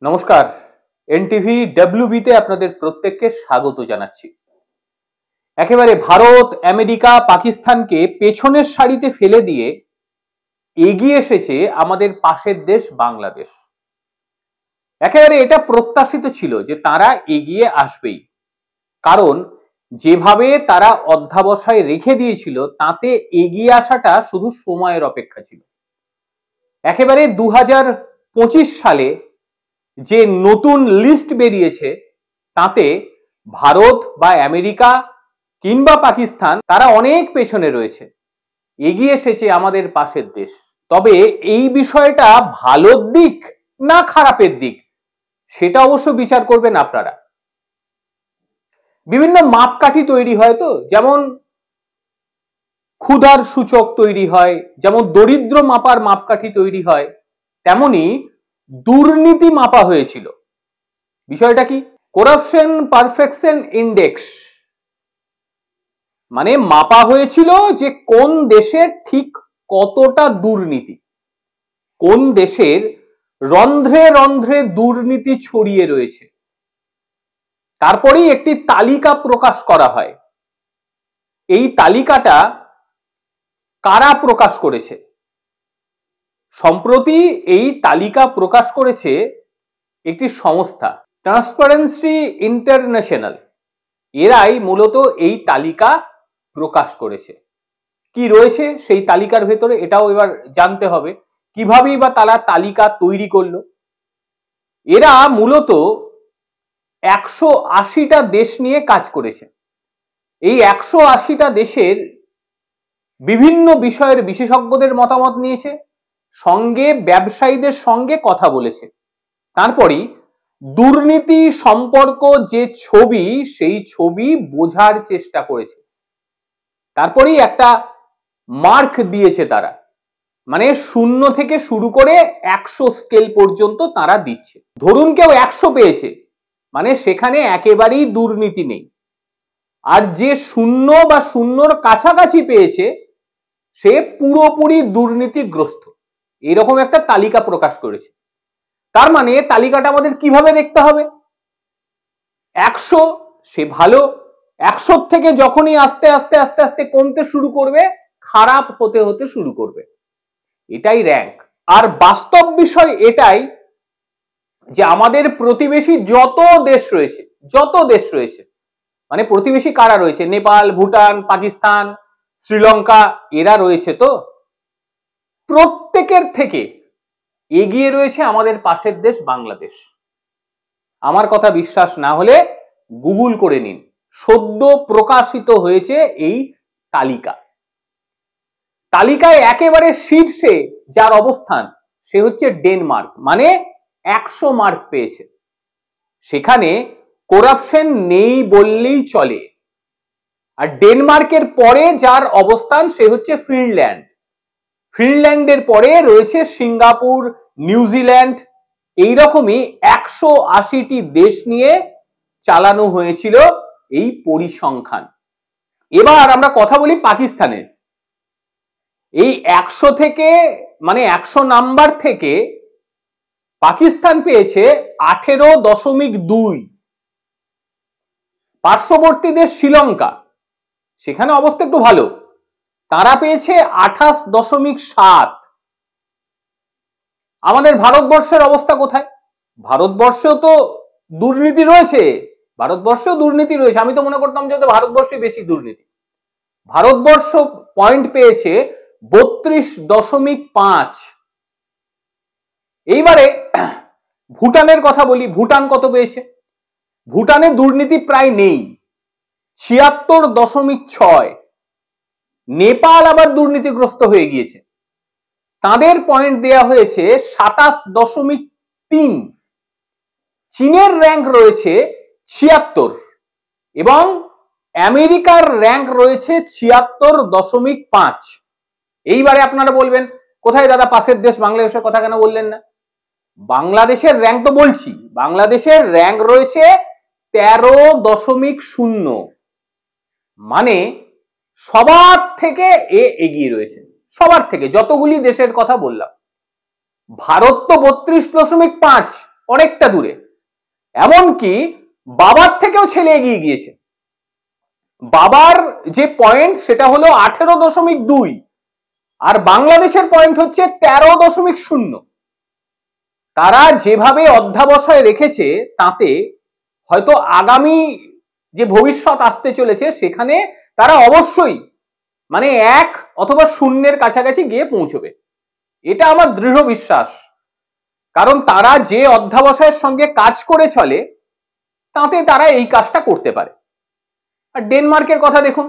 নমস্কার, এনটিভি ডব্লিউবিতে আপনাদের প্রত্যেককে স্বাগত জানাচ্ছি। একেবারে ভারত, আমেরিকা, পাকিস্তানকে পেছনের সারিতে ফেলে দিয়ে এগিয়ে এসেছে আমাদের পাশের দেশ বাংলাদেশ। একেবারে এটা প্রত্যাশিত ছিল যে তারা এগিয়ে আসবেই, কারণ যেভাবে তারা অধ্যাবসায় রেখে দিয়েছিল তাতে এগিয়ে আসাটা শুধু সময়ের অপেক্ষা ছিল। একেবারে 2025 সালে যে নতুন লিস্ট বেরিয়েছে তাতে ভারত বা আমেরিকা কিংবা পাকিস্তান তারা অনেক পেছনে রয়েছে, এগিয়ে এসেছে আমাদের পাশের দেশ। তবে এই বিষয়টা ভালোর দিক না খারাপের দিক সেটা অবশ্য বিচার করবেন আপনারা। বিভিন্ন মাপকাঠি তৈরি হয়, তো যেমন ক্ষুধার সূচক তৈরি হয়, যেমন দরিদ্র মাপার মাপকাঠি তৈরি হয়, তেমনি দুর্নীতি মাপা হয়েছিল। বিষয়টা কি? করাপশন পারফেকশন ইন্ডেক্স, মানে মাপা হয়েছিল যে কোন দেশের ঠিক কতটা দুর্নীতি, কোন দেশের রন্ধ্রে রন্ধ্রে দুর্নীতি ছড়িয়ে রয়েছে। তারপরেই একটি তালিকা প্রকাশ করা হয়। এই তালিকাটা কারা প্রকাশ করেছে? সম্প্রতি এই তালিকা প্রকাশ করেছে একটি সংস্থা, ট্রান্সপারেন্সি ইন্টারন্যাশনাল। এরাই মূলত এই তালিকা প্রকাশ করেছে। কি রয়েছে সেই তালিকার ভেতরে এটাও এবার জানতে হবে। কিভাবেই বা তারা তালিকা তৈরি করলো? এরা মূলত 180টা দেশ নিয়ে কাজ করেছে। এই 180টা দেশের বিভিন্ন বিষয়ের বিশেষজ্ঞদের মতামত নিয়েছে, সঙ্গে ব্যবসায়ীদের সঙ্গে কথা বলেছে। তারপরই দুর্নীতি সম্পর্ক যে ছবি, সেই ছবি বোঝার চেষ্টা করেছে। তারপরেই একটা মার্ক দিয়েছে তারা, মানে 0 থেকে শুরু করে 100 স্কেল পর্যন্ত তারা দিচ্ছে। ধরুন কেউ 100 পেয়েছে, মানে সেখানে একেবারেই দুর্নীতি নেই। আর যে 0 বা 0-র কাছাকাছি পেয়েছে সে পুরোপুরি দুর্নীতিগ্রস্ত। এরকম একটা তালিকা প্রকাশ করেছে। তার মানে তালিকাটা আমাদের কিভাবে দেখতে হবে? 100 সে ভালো, 100 থেকে যখনই আস্তে আস্তে আস্তে আস্তে কমতে শুরু করবে, খারাপ হতে হতে শুরু করবে। এটাই র‍্যাঙ্ক। আর বাস্তব বিষয় এটাই যে আমাদের প্রতিবেশী যত দেশ রয়েছে, মানে প্রতিবেশী কারা রয়েছে? নেপাল, ভুটান, পাকিস্তান, শ্রীলঙ্কা, এরা রয়েছে। তো প্রত্যেকের থেকে এগিয়ে রয়েছে আমাদের পাশের দেশ বাংলাদেশ। আমার কথা বিশ্বাস না হলে গুগল করে নিন, সদ্য প্রকাশিত হয়েছে এই তালিকা। তালিকায় একেবারে শীর্ষে যার অবস্থান সে হচ্ছে ডেনমার্ক, মানে 100 মার্ক পেয়েছে। সেখানে করাপশন নেই বললেই চলে। আর ডেনমার্কের পরে যার অবস্থান সে হচ্ছে ফিনল্যান্ড। ফিনল্যান্ডের পরে রয়েছে সিঙ্গাপুর, নিউজিল্যান্ড। এইরকমই 180টি দেশ নিয়ে চালানো হয়েছিল এই পরিসংখ্যান। এবার আমরা কথা বলি পাকিস্তানের। এই 100 থেকে, মানে 100 নাম্বার থেকে পাকিস্তান পেয়েছে 18.2। পার্শ্ববর্তী দেশ শ্রীলঙ্কা, সেখানে অবস্থা একটু ভালো, তারা পেয়েছে 28.7। আমাদের ভারতবর্ষের অবস্থা কোথায়? ভারতবর্ষেও তো দুর্নীতি রয়েছে, আমি তো মনে করতাম যে ভারতবর্ষে বেশি দুর্নীতি। ভারতবর্ষ পয়েন্ট পেয়েছে 32.5। এইবারে ভুটানের কথা বলি। ভুটান কত পেয়েছে? ভুটানে দুর্নীতি প্রায় নেই, 76.6। নেপাল আবার দুর্নীতিগ্রস্ত হয়ে গিয়েছে, তাদের পয়েন্ট দেয়া হয়েছে 27.3। চীনের র‍্যাঙ্ক রয়েছে 76 এবং আমেরিকার র‍্যাঙ্ক রয়েছে 76.5। এইবারে আপনারা বলবেন, কোথায় দাদা পাশের দেশ বাংলাদেশের কথা কেন বললেন না? বাংলাদেশের র‍্যাঙ্ক তো বলছি, বাংলাদেশের র‍্যাঙ্ক রয়েছে 13.0, মানে সবার থেকে এগিয়ে রয়েছে, সবার থেকে। যতগুলি দেশের কথা বললাম, ভারত তো 32.5, অনেকটা দূরে। এমনকি বাবার থেকেও ছেলে এগিয়ে গিয়েছে। বাবার যে পয়েন্ট সেটা হলো 18.2 আর বাংলাদেশের পয়েন্ট হচ্ছে 13.0। তারা যেভাবে অধ্যাবসায় রেখেছে তাতে হয়তো আগামী যে ভবিষ্যৎ আসতে চলেছে সেখানে তারা অবশ্যই মানে 1 অথবা 0-এর কাছাকাছি গিয়ে পৌঁছবে, এটা আমার দৃঢ় বিশ্বাস। কারণ তারা যে অধ্যাবসায়ের সঙ্গে কাজ করে চলে তাতে তারা এই কাজটা করতে পারে। আর ডেনমার্কের কথা দেখুন,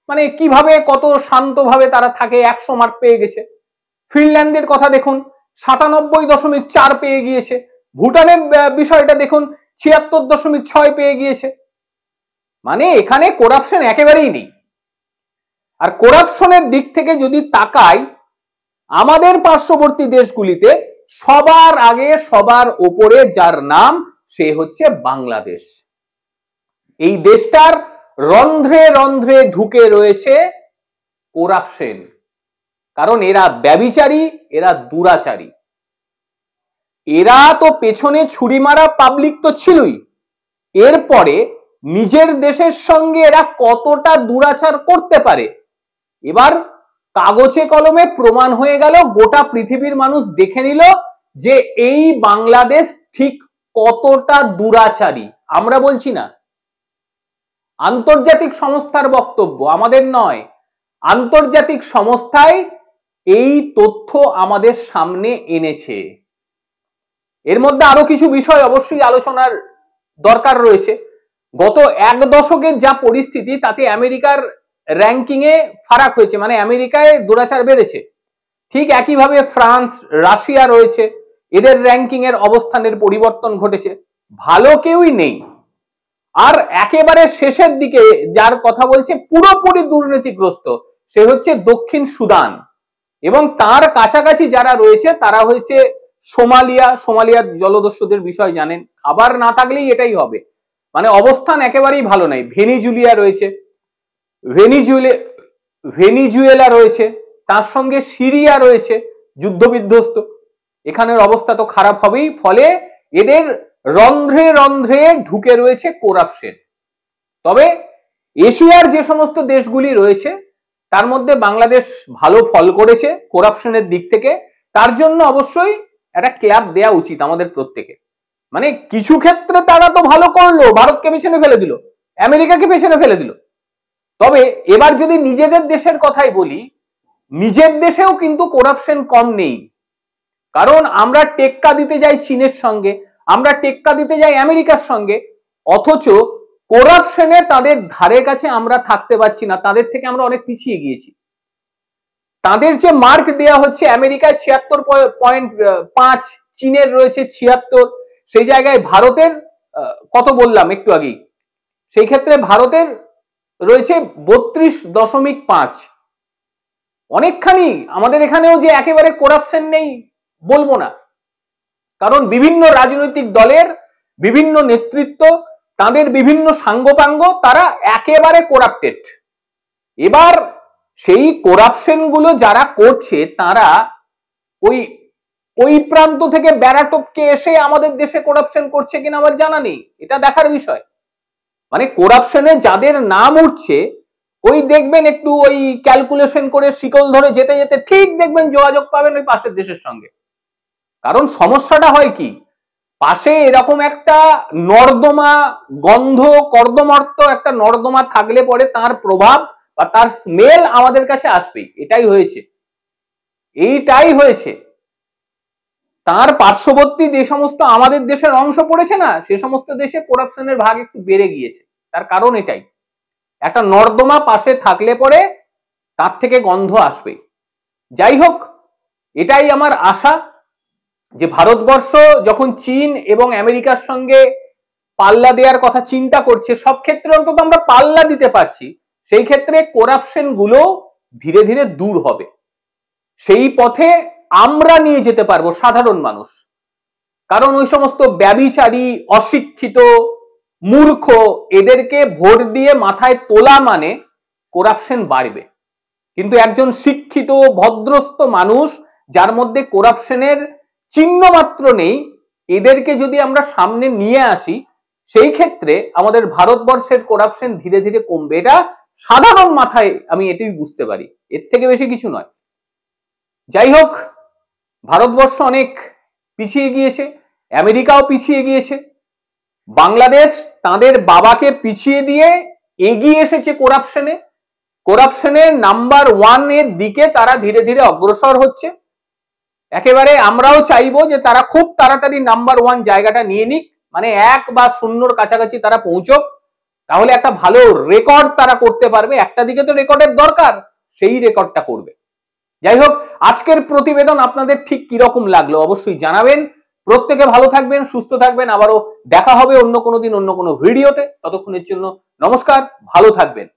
মানে কিভাবে কত শান্তভাবে তারা থাকে, 100 মার্ক পেয়ে গেছে। ফিনল্যান্ডের কথা দেখুন, 97.4 পেয়ে গিয়েছে। ভুটানের বিষয়টা দেখুন, 76.6 পেয়ে গিয়েছে। মানে এখানে করাপশন একেবারেই নেই। আর করাপশনের দিক থেকে যদি তাকাই, আমাদের পার্শ্ববর্তী দেশগুলিতে সবার আগে সবার ওপরে যার নাম সে হচ্ছে বাংলাদেশ। এই দেশটার রন্ধ্রে রন্ধ্রে ঢুকে রয়েছে করাপশন। কারণ এরা ব্যভিচারী, এরা দুরাচারী। এরা তো পেছনে ছুরি মারা পাবলিক তো ছিলই, এরপরে নিজের দেশের সঙ্গে এরা কতটা দুরাচার করতে পারে এবার কাগজে কলমে প্রমাণ হয়ে গেল। গোটা পৃথিবীর মানুষ দেখে নিল যে এই বাংলাদেশ ঠিক কতটা দুরাচারী। আমরা বলছি না, আন্তর্জাতিক সংস্থার বক্তব্য, আমাদের নয়। আন্তর্জাতিক সংস্থায় এই তথ্য আমাদের সামনে এনেছে। এর মধ্যে আরো কিছু বিষয় অবশ্যই আলোচনার দরকার রয়েছে। গত 1 দশকের যা পরিস্থিতি তাতে আমেরিকার র্যাঙ্কিং এ ফারাক হয়েছে, মানে আমেরিকায় দুরাচার বেড়েছে। ঠিক একইভাবে ফ্রান্স, রাশিয়া রয়েছে, এদের র্যাঙ্কিং এর অবস্থানের পরিবর্তন ঘটেছে। ভালো কেউই নেই। আর একেবারে শেষের দিকে যার কথা বলছে পুরোপুরি দুর্নীতিগ্রস্ত সে হচ্ছে দক্ষিণ সুদান, এবং তার কাছাকাছি যারা রয়েছে তারা হয়েছে সোমালিয়া। সোমালিয়ার জলদস্যুদের বিষয় জানেন, খাবার না থাকলেই এটাই হবে, মানে অবস্থান একেবারেই ভালো নাই। ভেনিজুয়েলা রয়েছে, ভেনিজুয়েলা রয়েছে, তার সঙ্গে সিরিয়া রয়েছে যুদ্ধবিধ্বস্ত। এখানের অবস্থা তো খারাপ হবেই। ফলে এদের রন্ধ্রে রন্ধ্রে ঢুকে রয়েছে করাপশন। তবে এশিয়ার যে সমস্ত দেশগুলি রয়েছে তার মধ্যে বাংলাদেশ ভালো ফল করেছে করাপশনের দিক থেকে। তার জন্য অবশ্যই একটা ক্ল্যাপ দেওয়া উচিত আমাদের প্রত্যেকে। মানে কিছু ক্ষেত্রে তারা তো ভালো করলো, ভারতকে পেছনে ফেলে দিল, আমেরিকাকে পেছনে ফেলে দিল। তবে এবার যদি নিজেদের দেশের কথাই বলি, নিজের দেশেও কিন্তু করাপশন কম নেই। কারণ আমরা টেক্কা দিতে যাই চীনের সঙ্গে, আমরা টেক্কা দিতে যাই আমেরিকার সঙ্গে, অথচ করাপশনে তাদের ধারে কাছে আমরা থাকতে পারছি না। তাদের থেকে আমরা অনেক পিছিয়ে গিয়েছি। তাদের যে মার্ক দেওয়া হচ্ছে, আমেরিকায় 76.5, চীনের রয়েছে 76, সেই জায়গায় ভারতের কত বললাম একটু আগেই, সেই ক্ষেত্রে ভারতের রয়েছে 32.5। অনেকখানি। আমাদের এখানেও যে একেবারে করাপশন নেই বলবো না, কারণ বিভিন্ন রাজনৈতিক দলের বিভিন্ন নেতৃত্ব, তাদের বিভিন্ন সাঙ্গপাঙ্গ, তারা একেবারে করাপ্টেড। এবার সেই করাপশন গুলো যারা করছে তারা ওই প্রান্ত থেকে ব্যারাটপকে এসে আমাদের দেশে করাপশন করছে কিনা আমার জানা নেই, এটা দেখার বিষয়। মানে করাপশনে যাদের নাম উঠছে ওই দেখবেন একটু ওই ক্যালকুলেশন করে শিকল ধরে যেতে যেতে ঠিক দেখবেন যোগাযোগ পাবেন ওই পাশের দেশের সঙ্গে। কারণ সমস্যাটা হয় কি, পাশে এরকম একটা নর্দমা, গন্ধ কর্দমার্ত একটা নর্দমা থাকলে পরে তার প্রভাব বা তার স্মেল আমাদের কাছে আসবেই। এটাই হয়েছে, এইটাই হয়েছে। তার পার্শ্ববর্তী যে সমস্ত আমাদের দেশের অংশ পড়েছে না, সে সমস্ত দেশে করাপশনের ভাগ একটু বেড়ে গিয়েছে। তার কারণ এটাই, একটা নর্দমা পাশে থাকলে পরে তার থেকে গন্ধ আসবে। যাই হোক, এটাই আমার আশা যে ভারতবর্ষ যখন চীন এবং আমেরিকার সঙ্গে পাল্লা দেওয়ার কথা চিন্তা করছে, সব ক্ষেত্রে অন্তত আমরা পাল্লা দিতে পারছি, সেই ক্ষেত্রে করাপশন গুলো ধীরে ধীরে দূর হবে। সেই পথে আমরা নিয়ে যেতে পারবো সাধারণ মানুষ। কারণ ওই সমস্ত ব্যভিচারী, অশিক্ষিত, মূর্খ এদেরকে ভোট দিয়ে মাথায় তোলা মানে করাপশন বাড়বে। কিন্তু একজন শিক্ষিত ভদ্রস্থ মানুষ যার মধ্যে করাপশনের চিহ্ন মাত্র নেই, এদেরকে যদি আমরা সামনে নিয়ে আসি, সেই ক্ষেত্রে আমাদের ভারতবর্ষের করাপশন ধীরে ধীরে কমবে। এটা সাধারণ মাথায় আমি এটাই বুঝতে পারি, এর থেকে বেশি কিছু নয়। যাই হোক, ভারতবর্ষ অনেক পিছিয়ে গিয়েছে, আমেরিকাও পিছিয়ে গিয়েছে, বাংলাদেশ তাদের বাবাকে পিছিয়ে দিয়ে এগিয়ে এসেছে করাপশনে। করাপশনের নাম্বার 1 এর দিকে তারা ধীরে ধীরে অগ্রসর হচ্ছে। একেবারে আমরাও চাইবো যে তারা খুব তাড়াতাড়ি নাম্বার 1 জায়গাটা নিয়ে নিক, মানে 1 বা 0-র কাছাকাছি তারা পৌঁছক, তাহলে একটা ভালো রেকর্ড তারা করতে পারবে। একটা দিকে তো রেকর্ডের দরকার, সেই রেকর্ডটা করবে। যাই হোক, আজকের প্রতিবেদন আপনাদের ঠিক কিরকম লাগলো অবশ্যই জানাবেন। প্রত্যেকে ভালো থাকবেন, সুস্থ থাকবেন। আবারও দেখা হবে অন্য কোনো দিন অন্য কোনো ভিডিওতে। ততক্ষণের জন্য নমস্কার, ভালো থাকবেন।